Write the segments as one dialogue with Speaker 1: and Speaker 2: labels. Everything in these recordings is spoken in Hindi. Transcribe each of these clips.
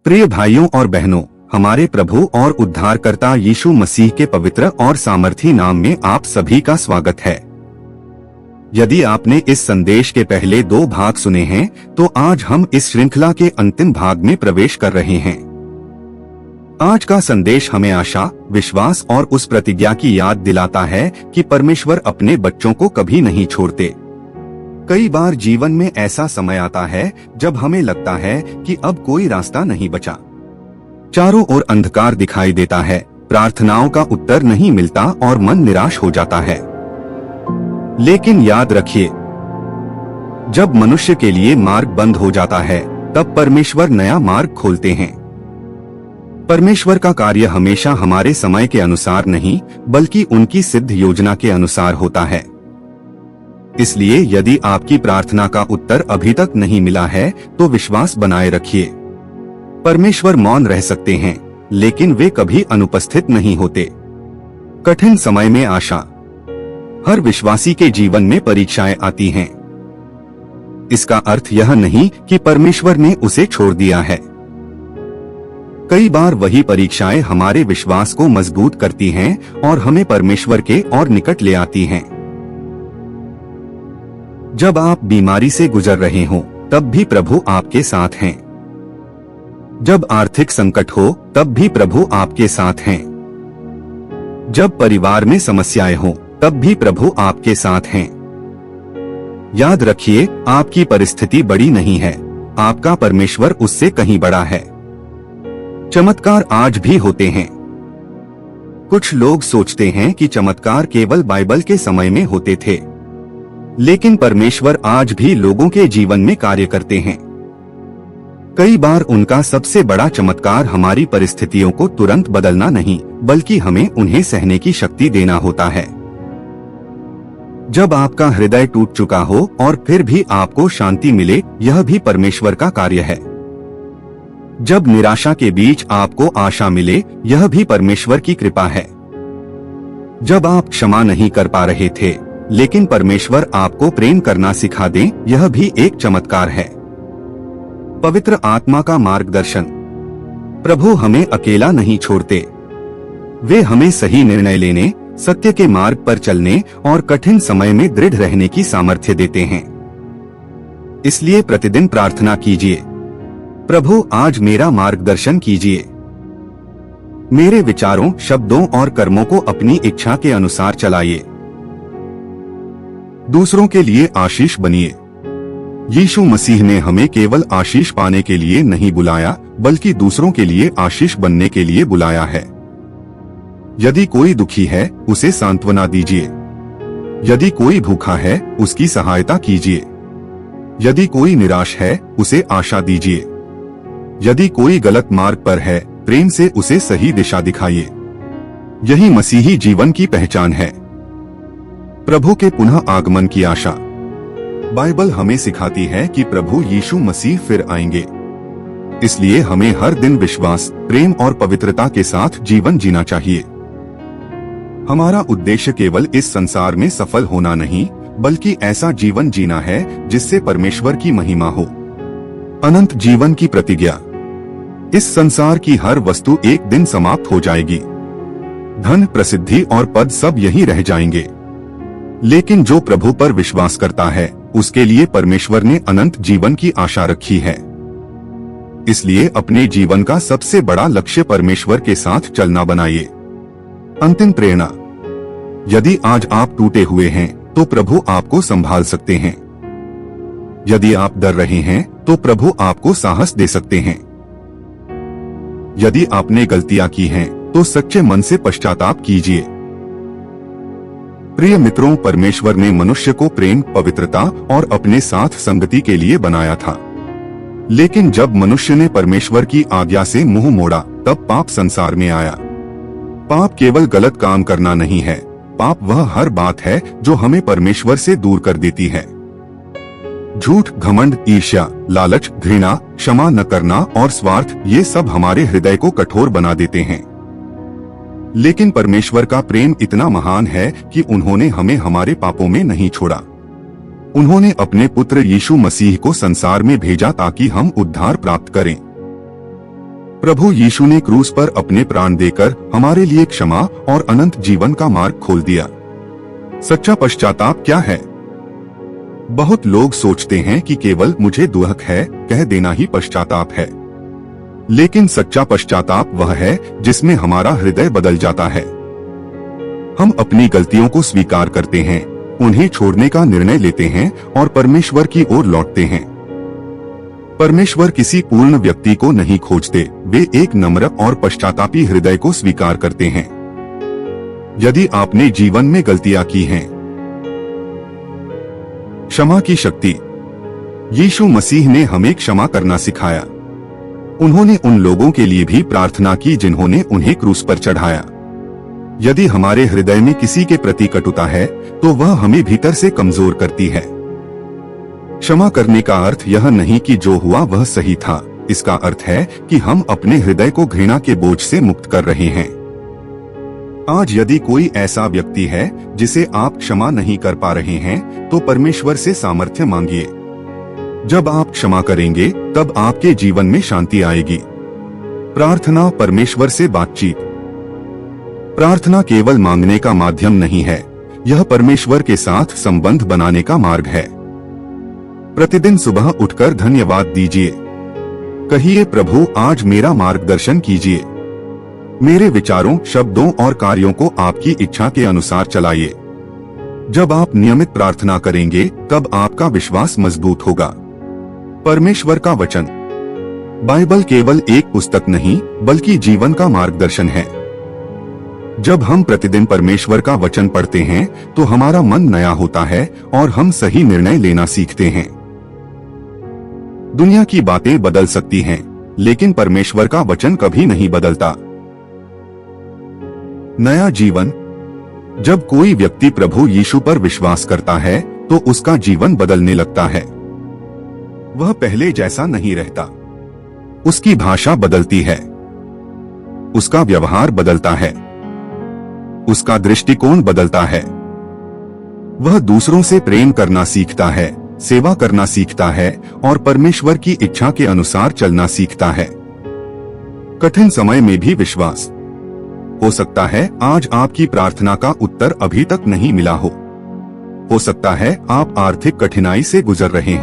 Speaker 1: प्रिय भाइयों और बहनों, हमारे प्रभु और उद्धारकर्ता यीशु मसीह के पवित्र और सामर्थी नाम में आप सभी का स्वागत है। यदि आपने इस संदेश के पहले 2 भाग सुने हैं, तो आज हम इस श्रृंखला के अंतिम भाग में प्रवेश कर रहे हैं। आज का संदेश हमें आशा, विश्वास और उस प्रतिज्ञा की याद दिलाता है कि परमेश्वर अपने बच्चों को कभी नहीं छोड़ते। कई बार जीवन में ऐसा समय आता है जब हमें लगता है कि अब कोई रास्ता नहीं बचा। चारों ओर अंधकार दिखाई देता है, प्रार्थनाओं का उत्तर नहीं मिलता और मन निराश हो जाता है। लेकिन याद रखिए, जब मनुष्य के लिए मार्ग बंद हो जाता है, तब परमेश्वर नया मार्ग खोलते हैं। परमेश्वर का कार्य हमेशा हमारे समय के अनुसार नहीं, बल्कि उनकी सिद्ध योजना के अनुसार होता है। इसलिए यदि आपकी प्रार्थना का उत्तर अभी तक नहीं मिला है, तो विश्वास बनाए रखिए। परमेश्वर मौन रह सकते हैं, लेकिन वे कभी अनुपस्थित नहीं होते। कठिन समय में आशा। हर विश्वासी के जीवन में परीक्षाएं आती हैं। इसका अर्थ यह नहीं कि परमेश्वर ने उसे छोड़ दिया है। कई बार वही परीक्षाएं हमारे विश्वास को मजबूत करती हैं और हमें परमेश्वर के और निकट ले आती हैं। जब आप बीमारी से गुजर रहे हों, तब भी प्रभु आपके साथ हैं। जब आर्थिक संकट हो, तब भी प्रभु आपके साथ हैं। जब परिवार में समस्याएं हों, तब भी प्रभु आपके साथ हैं। याद रखिए, आपकी परिस्थिति बड़ी नहीं है, आपका परमेश्वर उससे कहीं बड़ा है। चमत्कार आज भी होते हैं। कुछ लोग सोचते हैं कि चमत्कार केवल बाइबल के समय में होते थे, लेकिन परमेश्वर आज भी लोगों के जीवन में कार्य करते हैं। कई बार उनका सबसे बड़ा चमत्कार हमारी परिस्थितियों को तुरंत बदलना नहीं, बल्कि हमें उन्हें सहने की शक्ति देना होता है। जब आपका हृदय टूट चुका हो और फिर भी आपको शांति मिले, यह भी परमेश्वर का कार्य है। जब निराशा के बीच आपको आशा मिले, यह भी परमेश्वर की कृपा है। जब आप क्षमा नहीं कर पा रहे थे, लेकिन परमेश्वर आपको प्रेम करना सिखा दे, यह भी एक चमत्कार है। पवित्र आत्मा का मार्गदर्शन। प्रभु हमें अकेला नहीं छोड़ते। वे हमें सही निर्णय लेने, सत्य के मार्ग पर चलने और कठिन समय में दृढ़ रहने की सामर्थ्य देते हैं। इसलिए प्रतिदिन प्रार्थना कीजिए, प्रभु आज मेरा मार्गदर्शन कीजिए। मेरे विचारों, शब्दों और कर्मों को अपनी इच्छा के अनुसार चलाइए। दूसरों के लिए आशीष बनिए। यीशु मसीह ने हमें केवल आशीष पाने के लिए नहीं बुलाया, बल्कि दूसरों के लिए आशीष बनने के लिए बुलाया है। यदि कोई दुखी है, उसे सांत्वना दीजिए। यदि कोई भूखा है, उसकी सहायता कीजिए। यदि कोई निराश है, उसे आशा दीजिए। यदि कोई गलत मार्ग पर है, प्रेम से उसे सही दिशा दिखाइए। यही मसीही जीवन की पहचान है। प्रभु के पुनः आगमन की आशा। बाइबल हमें सिखाती है कि प्रभु यीशु मसीह फिर आएंगे। इसलिए हमें हर दिन विश्वास, प्रेम और पवित्रता के साथ जीवन जीना चाहिए। हमारा उद्देश्य केवल इस संसार में सफल होना नहीं, बल्कि ऐसा जीवन जीना है जिससे परमेश्वर की महिमा हो। अनंत जीवन की प्रतिज्ञा। इस संसार की हर वस्तु एक दिन समाप्त हो जाएगी। धन, प्रसिद्धि और पद सब यहीं रह जाएंगे। लेकिन जो प्रभु पर विश्वास करता है, उसके लिए परमेश्वर ने अनंत जीवन की आशा रखी है। इसलिए अपने जीवन का सबसे बड़ा लक्ष्य परमेश्वर के साथ चलना बनाइए। अंतिम प्रेरणा। यदि आज आप टूटे हुए हैं, तो प्रभु आपको संभाल सकते हैं। यदि आप डर रहे हैं, तो प्रभु आपको साहस दे सकते हैं। यदि आपने गलतियां की हैं, तो सच्चे मन से पश्चाताप कीजिए। प्रिय मित्रों, परमेश्वर ने मनुष्य को प्रेम, पवित्रता और अपने साथ संगति के लिए बनाया था। लेकिन जब मनुष्य ने परमेश्वर की आज्ञा से मुंह मोड़ा, तब पाप संसार में आया। पाप केवल गलत काम करना नहीं है, पाप वह हर बात है जो हमें परमेश्वर से दूर कर देती है। झूठ, घमंड, ईर्ष्या, लालच, घृणा, क्षमा न करना और स्वार्थ, ये सब हमारे हृदय को कठोर बना देते हैं। लेकिन परमेश्वर का प्रेम इतना महान है कि उन्होंने हमें हमारे पापों में नहीं छोड़ा। उन्होंने अपने पुत्र यीशु मसीह को संसार में भेजा ताकि हम उद्धार प्राप्त करें। प्रभु यीशु ने क्रूस पर अपने प्राण देकर हमारे लिए क्षमा और अनंत जीवन का मार्ग खोल दिया। सच्चा पश्चाताप क्या है? बहुत लोग सोचते हैं कि केवल मुझे दुख है कह देना ही पश्चाताप है, लेकिन सच्चा पश्चाताप वह है जिसमें हमारा हृदय बदल जाता है। हम अपनी गलतियों को स्वीकार करते हैं, उन्हें छोड़ने का निर्णय लेते हैं और परमेश्वर की ओर लौटते हैं। परमेश्वर किसी पूर्ण व्यक्ति को नहीं खोजते, वे एक नम्र और पश्चातापी हृदय को स्वीकार करते हैं। यदि आपने जीवन में गलतियां की हैं, क्षमा की शक्ति। यीशु मसीह ने हमें क्षमा करना सिखाया। उन्होंने उन लोगों के लिए भी प्रार्थना की जिन्होंने उन्हें क्रूस पर चढ़ाया। यदि हमारे हृदय में किसी के प्रति कटुता है तो वह हमें भीतर से कमजोर करती है। क्षमा करने का अर्थ यह नहीं कि जो हुआ वह सही था, इसका अर्थ है कि हम अपने हृदय को घृणा के बोझ से मुक्त कर रहे हैं। आज यदि कोई ऐसा व्यक्ति है जिसे आप क्षमा नहीं कर पा रहे हैं, तो परमेश्वर से सामर्थ्य मांगिए। जब आप क्षमा करेंगे तब आपके जीवन में शांति आएगी। प्रार्थना, परमेश्वर से बातचीत। प्रार्थना केवल मांगने का माध्यम नहीं है, यह परमेश्वर के साथ संबंध बनाने का मार्ग है। प्रतिदिन सुबह उठकर धन्यवाद दीजिए। कहिए, प्रभु आज मेरा मार्गदर्शन कीजिए। मेरे विचारों, शब्दों और कार्यों को आपकी इच्छा के अनुसार चलाइए। जब आप नियमित प्रार्थना करेंगे तब आपका विश्वास मजबूत होगा। परमेश्वर का वचन। बाइबल केवल एक पुस्तक नहीं बल्कि जीवन का मार्गदर्शन है। जब हम प्रतिदिन परमेश्वर का वचन पढ़ते हैं तो हमारा मन नया होता है और हम सही निर्णय लेना सीखते हैं। दुनिया की बातें बदल सकती हैं, लेकिन परमेश्वर का वचन कभी नहीं बदलता। नया जीवन। जब कोई व्यक्ति प्रभु यीशु पर विश्वास करता है तो उसका जीवन बदलने लगता है। वह पहले जैसा नहीं रहता। उसकी भाषा बदलती है, उसका व्यवहार बदलता है, उसका दृष्टिकोण बदलता है। वह दूसरों से प्रेम करना सीखता है, सेवा करना सीखता है और परमेश्वर की इच्छा के अनुसार चलना सीखता है। कठिन समय में भी विश्वास। हो सकता है आज आपकी प्रार्थना का उत्तर अभी तक नहीं मिला हो सकता है आप आर्थिक कठिनाई से गुजर रहे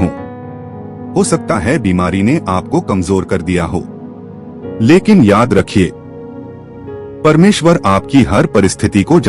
Speaker 1: हो सकता है बीमारी ने आपको कमजोर कर दिया हो, लेकिन याद रखिए, परमेश्वर आपकी हर परिस्थिति को